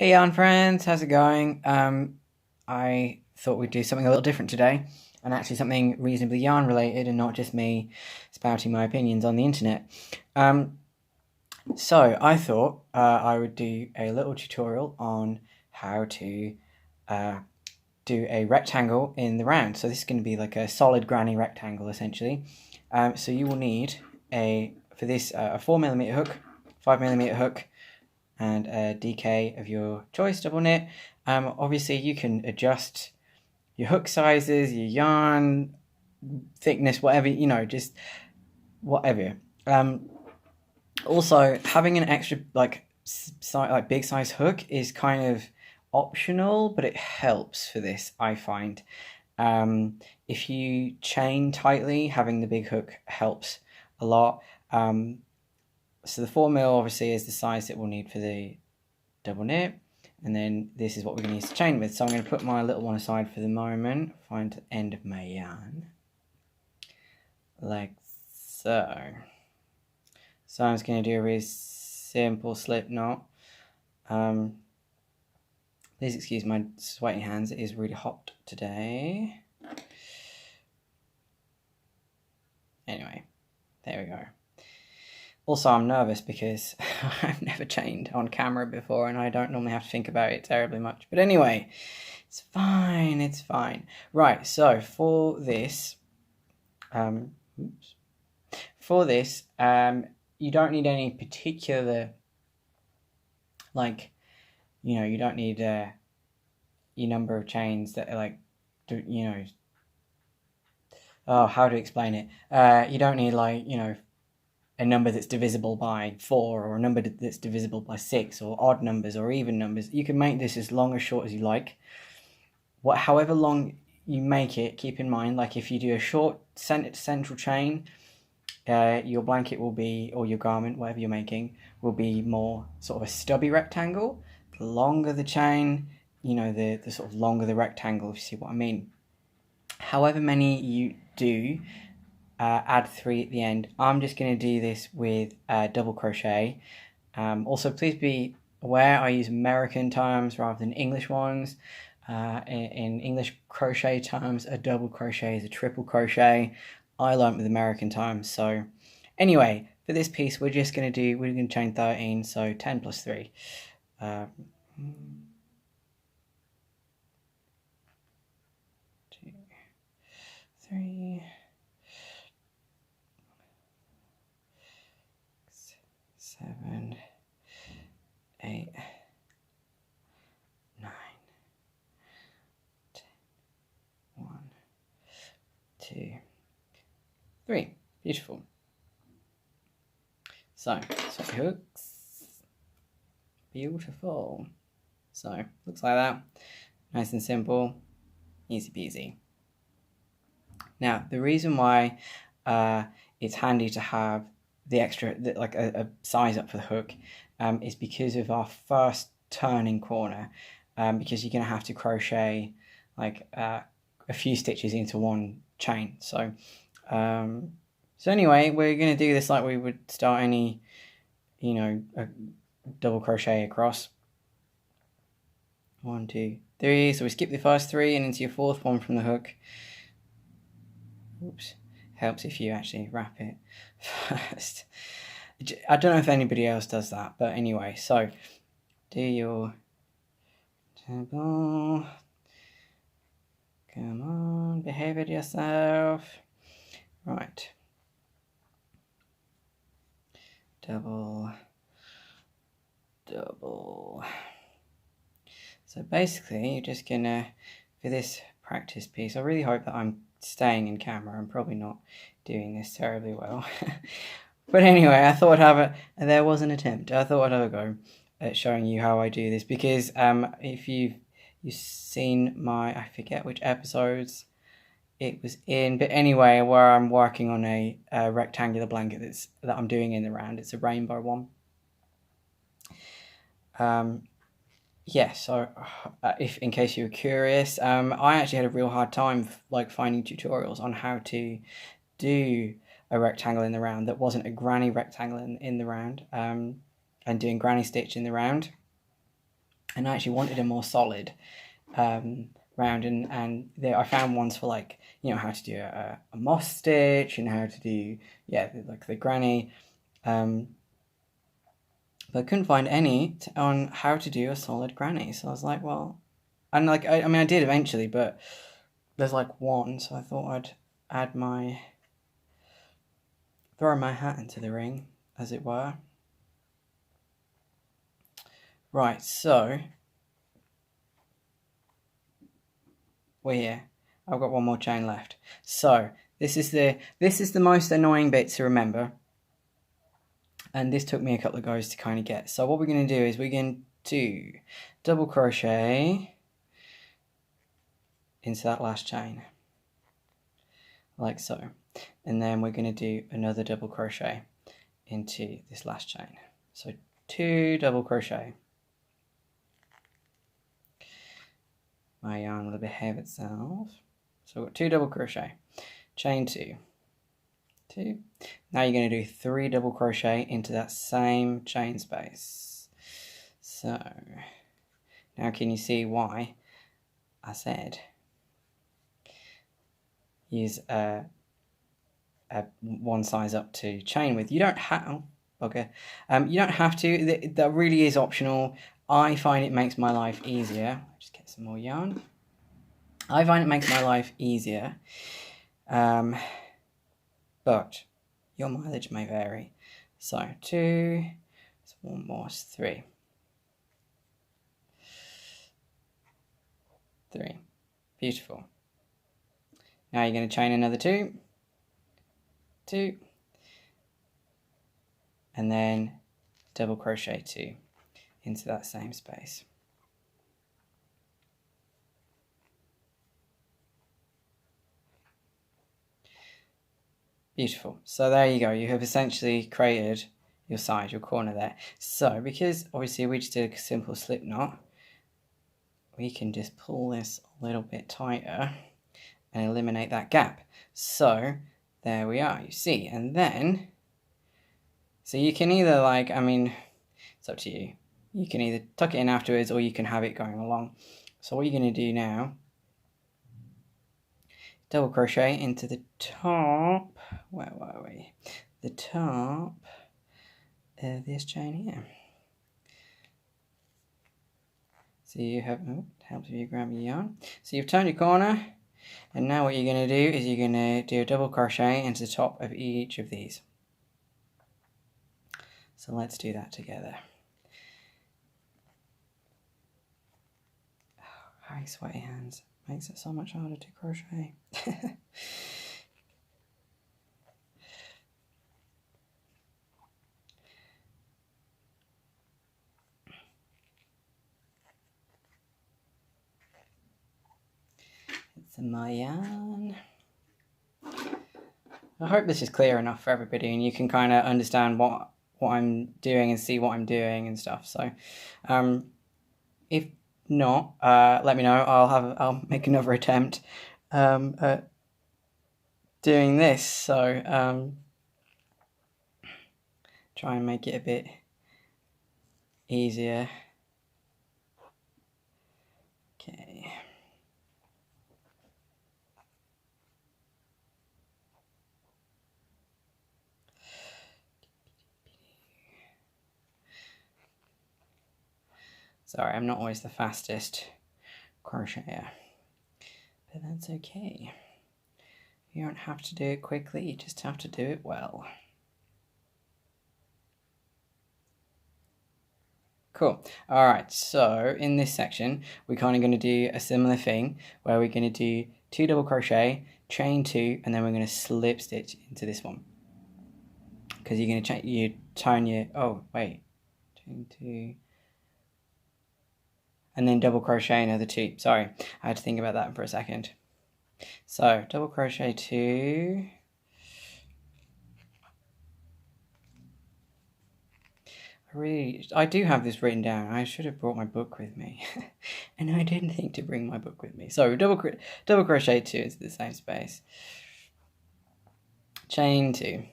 Hey yarn friends, how's it going? I thought we'd do something a little different today, and actually something reasonably yarn related and not just me spouting my opinions on the internet. So I thought I would do a little tutorial on how to do a rectangle in the round. So this is going to be like a solid granny rectangle essentially. So you will need a 4mm hook, 5mm hook, and a DK of your choice double knit. Obviously you can adjust your hook sizes, your yarn thickness, whatever, just whatever. Also, having an extra like big size hook is kind of optional, but it helps for this, I find. If you chain tightly, having the big hook helps a lot. So the 4mm obviously is the size that we'll need for the double knit, and then this is what we're going to use to chain with. So I'm going to put my little one aside for the moment, find the end of my yarn, like so. So I'm just going to do a really simple slip knot. Please excuse my sweaty hands, it is really hot today. Anyway, there we go. Also, I'm nervous because I've never chained on camera before and I don't normally have to think about it terribly much. But anyway, it's fine, it's fine. Right, so for this, you don't need any particular, you don't need your number of chains that are how to explain it? You don't need a number that's divisible by 4 or a number that's divisible by 6 or odd numbers or even numbers. You can make this as long or short as you like. However long you make it, keep in mind, like if you do a short central chain, your blanket will be, or your garment, whatever you're making, will be more sort of a stubby rectangle. The longer the chain, the sort of longer the rectangle, if you see what I mean. However many you do, add 3 at the end. I'm just going to do this with double crochet. Also, please be aware I use American terms rather than English ones. In English crochet terms, a double crochet is a triple crochet. I learnt with American terms. So anyway, for this piece, we're going to chain 13, so 10 plus 3. 2, 3, 7, 8, 9, 10, 1, 2, 3. Beautiful. So, swap your hooks. Beautiful. So, looks like that. Nice and simple. Easy peasy. Now, the reason why it's handy to have the extra, like a size up for the hook, is because of our first turning corner, because you're going to have to crochet like a few stitches into one chain. So anyway, we're going to do this like we would start any, a double crochet across. 1, 2, 3. So we skip the first 3 and into your 4th one from the hook. Oops. Helps if you actually wrap it first. I don't know if anybody else does that, but anyway, so do your double. Come on, behave it yourself. Right. Double. So basically, you're just gonna, for this practice piece, I really hope that I'm staying in camera. I'm probably not doing this terribly well. But anyway, I thought I'd have there was an attempt. I thought I'd have a go at showing you how I do this, because if you've seen my, I forget which episodes it was in, but anyway, where I'm working on a rectangular blanket that I'm doing in the round. It's a rainbow one. Yeah, so if in case you were curious, I actually had a real hard time finding tutorials on how to do a rectangle in the round that wasn't a granny rectangle in the round, and doing granny stitch in the round. and I actually wanted a more solid round, and I found ones for like, you know, how to do a moss stitch and how to do, yeah, like the granny, but I couldn't find any on how to do a solid granny. So I was like, well, and like I mean I did eventually, but there's like one, so I thought I'd throw my hat into the ring, as it were. Right, so we're here. I've got one more chain left. So this is the most annoying bit to remember, and this took me a couple of goes to kind of get. So what we're going to do is we're going to double crochet into that last chain, like so, and then we're going to do another double crochet into this last chain. So 2 double crochet. My yarn will behave itself. So we've got 2 double crochet, chain 2, 2. Now you're going to do 3 double crochet into that same chain space. So now can you see why I said use a one size up to chain width? You don't have, okay, you don't have to. That really is optional. I find it makes my life easier. Just get some more yarn. I find it makes my life easier, but your mileage may vary. So 2, so 1 more, 3. 3. Beautiful. Now you're going to chain another 2, 2, and then double crochet 2 into that same space. Beautiful. So there you go. You have essentially created your side, your corner there. So because obviously we just did a simple slip knot, we can just pull this a little bit tighter and eliminate that gap. So there we are, you see. And then, so you can either like, I mean, it's up to you. You can either tuck it in afterwards or you can have it going along. So what you're going to do now, double crochet into the top, where were we? The top of this chain here. So you have, oh, it helps if you grab your yarn. So you've turned your corner, and now what you're going to do is you're going to do a double crochet into the top of each of these. So let's do that together. Oh, very sweaty hands. Makes it so much harder to crochet. It's my yarn. I hope this is clear enough for everybody and you can kind of understand what I'm doing and see what I'm doing and stuff. So if not, let me know. I'll make another attempt at doing this. So try and make it a bit easier. Okay. Sorry, I'm not always the fastest crocheter, but that's okay. You don't have to do it quickly, you just have to do it well. Cool. All right, so in this section, we're kind of going to do a similar thing where we're going to do 2 double crochet, chain 2, and then we're going to slip stitch into this one. Because you're going to turn your, oh, wait, chain 2, and then double crochet another 2. Sorry, I had to think about that for a second. So double crochet 2, I do have this written down. I should have brought my book with me, and I didn't think to bring my book with me. So double crochet 2 into the same space, chain 2,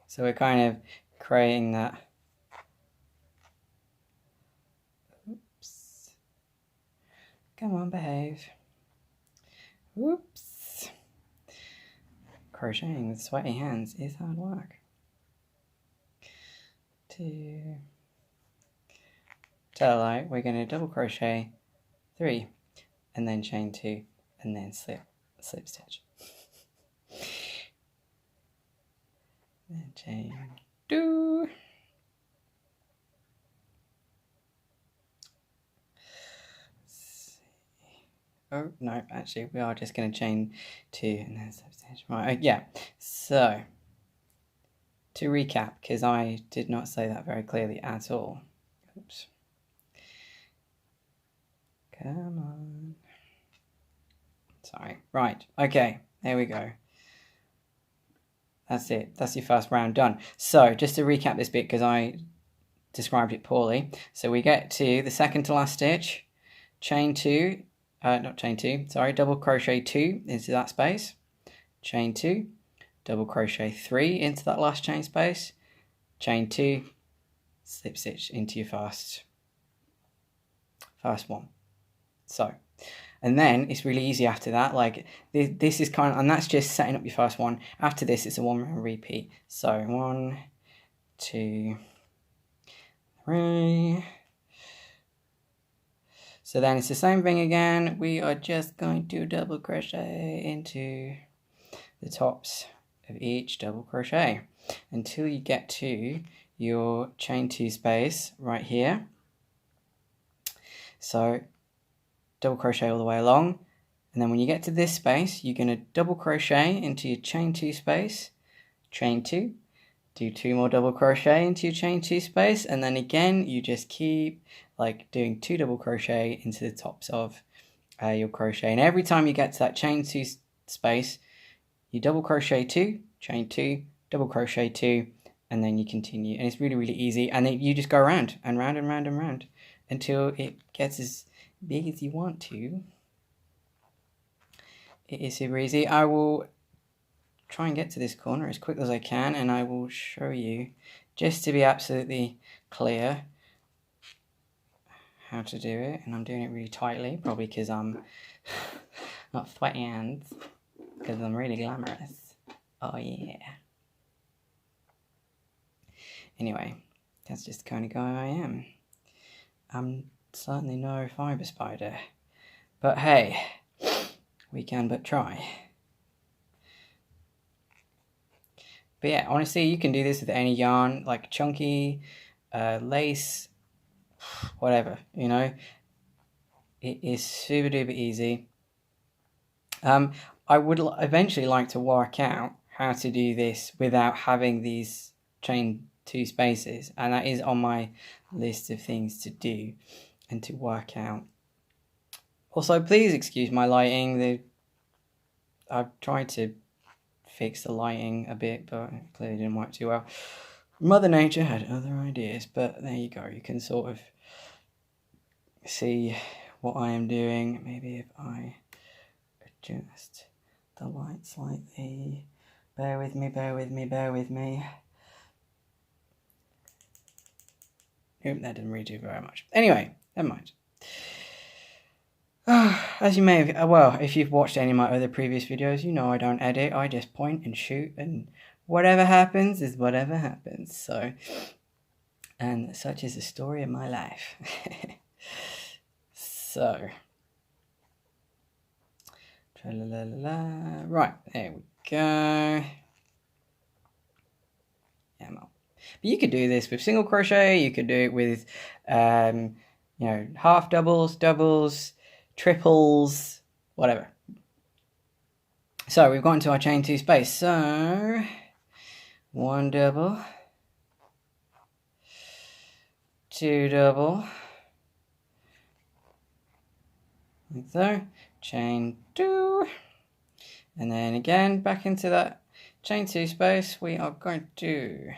So we're kind of creating that. Oops. Come on, behave. Oops. Crocheting with sweaty hands is hard work. 2. Tell a lie, we're going to double crochet 3 and then chain 2 and then slip stitch. Then chain 2. Oh no, actually we are just going to chain 2 and then slip stitch. Right, yeah. So to recap, because I did not say that very clearly at all. Oops. Come on. Sorry. Right. Okay. There we go. That's it. That's your first round done. So just to recap this bit, because I described it poorly. So we get to the second to last stitch, chain 2, not chain 2, sorry, double crochet 2 into that space, chain 2, double crochet 3 into that last chain space, chain 2, slip stitch into your first one. So, and then it's really easy after that. Like this is kind of, and that's just setting up your first one. After this, it's a 1 round repeat. So 1, 2, 3. So then it's the same thing again. We are just going to double crochet into the tops of each double crochet until you get to your chain 2 space right here. So double crochet all the way along, and then when you get to this space, you're going to double crochet into your chain 2 space, chain 2, do 2 more double crochet into your chain 2 space, and then again you just keep like doing 2 double crochet into the tops of your crochet, and every time you get to that chain 2 space, you double crochet 2, chain 2, double crochet 2, and then you continue, and it's really, really easy, and then you just go around and round and round and round until it gets as big as you want to. It is super easy. I will try and get to this corner as quick as I can, and I will show you, just to be absolutely clear, how to do it. And I'm doing it really tightly, probably because I'm not sweaty hands, because I'm really glamorous. Oh yeah. Anyway, that's just the kind of guy I am. I'm certainly no fibre spider, but hey, we can but try. But yeah, honestly, you can do this with any yarn, like chunky, lace, whatever, you know. It is super duper easy. I would eventually like to work out how to do this without having these chain 2 spaces, and that is on my list of things to do and to work out. Also, please excuse my lighting. I've tried to fix the lighting a bit, but it clearly didn't work too well. Mother Nature had other ideas, but there you go. You can sort of see what I am doing. Maybe if I adjust the light slightly. Bear with me, bear with me, bear with me. Nope, that didn't really do very much. Anyway, never mind. As you may have, well, if you've watched any of my other previous videos, you know I don't edit. I just point and shoot, and whatever happens is whatever happens. So, and such is the story of my life. So, tra-la-la-la-la. Right, there we go. Yeah, but you could do this with single crochet. You could do it with, you know, half doubles, doubles, triples, whatever. So we've got into our chain 2 space. So 1 double, 2 double, like so, chain 2, and then again back into that chain 2 space. We are going to do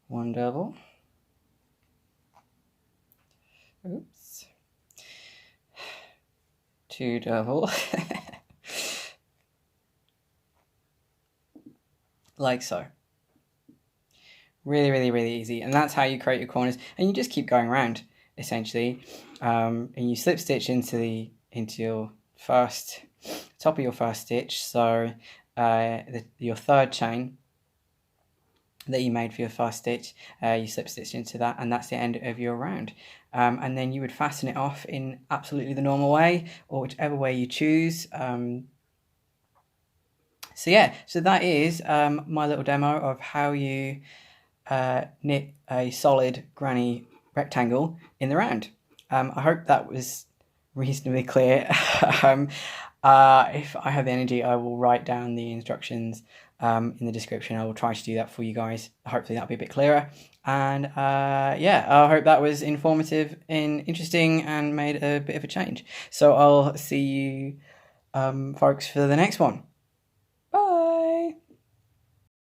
1 double, oops, 2 double, like so. Really, really, really easy. And that's how you create your corners. And you just keep going around, essentially. And you slip stitch into your first, top of your first stitch. So your third chain that you made for your first stitch, you slip stitch into that, and that's the end of your round. And then you would fasten it off in absolutely the normal way, or whichever way you choose. So yeah, so that is my little demo of how you knit a solid granny rectangle in the round. I hope that was reasonably clear. If I have the energy, I will write down the instructions in the description. I will try to do that for you guys. Hopefully that'll be a bit clearer. And yeah, I hope that was informative and interesting and made a bit of a change. So I'll see you folks for the next one.